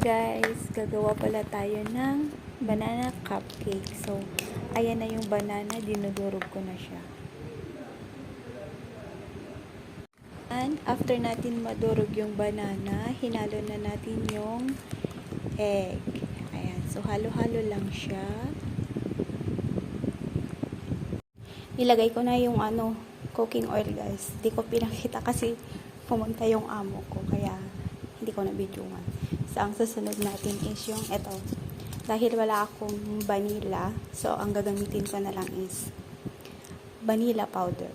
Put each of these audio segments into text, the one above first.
Guys, gagawa pala tayo ng banana cupcake. So, ayan na yung banana, dinudurog ko na siya. And after natin madurog yung banana, hinalo na natin yung egg. Ayan, so halo-halo lang siya. Nilagay ko na yung cooking oil, guys. Hindi ko pinakita kasi pumunta yung amo ko, kaya hindi ko na videoan. So, ang susunod natin is yung ito. Dahil wala akong vanilla, so ang gagamitin ko na lang is vanilla powder.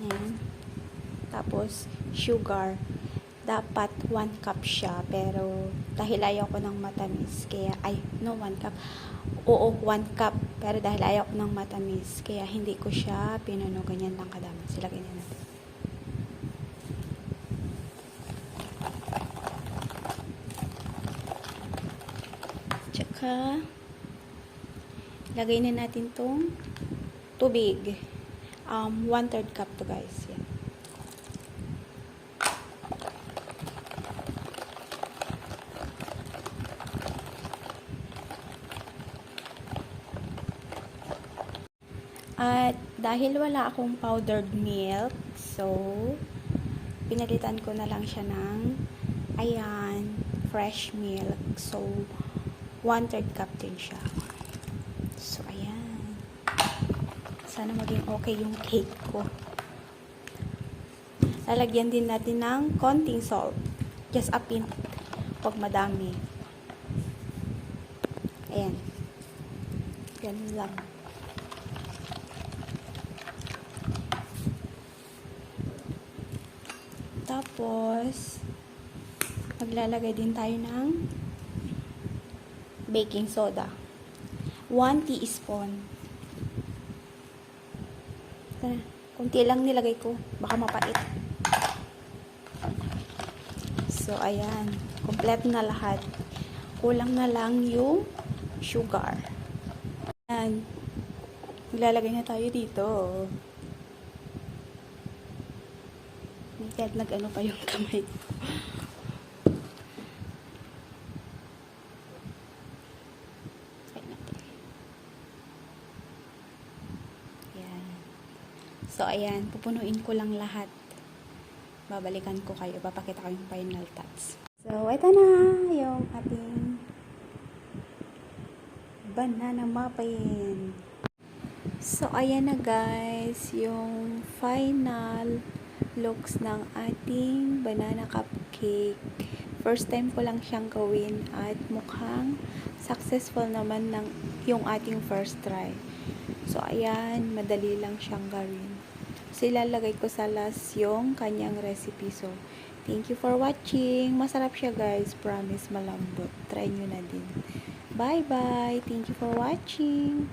Ayan. Tapos, sugar. Dapat 1 cup siya, pero dahil ayaw ko ng matamis, kaya, 1 cup. Oo, 1 cup, pero dahil ayaw ko ng matamis, kaya hindi ko siya pinuno, ganyan lang kadami. Sila ganyan natin. Tsaka, lagay na natin tong tubig. 1/3 cup to, guys. Yan. At dahil wala akong powdered milk, so pinalitan ko na lang siya ng fresh milk. So 1/3 cup din siya. So ayan. Sana maging okay yung cake ko. Lalagyan din natin ng konting salt. Just a pinch. Huwag madami. Ayan. Ganun lang. Tapos, maglalagay din tayo ng baking soda. 1 teaspoon. Kunti lang nilagay ko. Baka mapait. So, ayan. Kompleto na lahat. Kulang na lang yung sugar. Ayan. Maglalagay na tayo dito. Kahit nag-ano pa yung kamay ko. Ayan. So, ayan. Pupunuin ko lang lahat. Babalikan ko kayo. Papakita ko yung final touch. So, ito na yung ating banana muffin. So, ayan na, guys. Yung final looks ng ating banana cupcake. First time ko lang siyang gawin at mukhang successful naman yung ating first try. So, ayan, madali lang siyang gawin. So, ilalagay ko sa last yung kanyang recipe. So, thank you for watching. Masarap siya, guys. Promise, malambot. Try nyo na din. Bye-bye. Thank you for watching.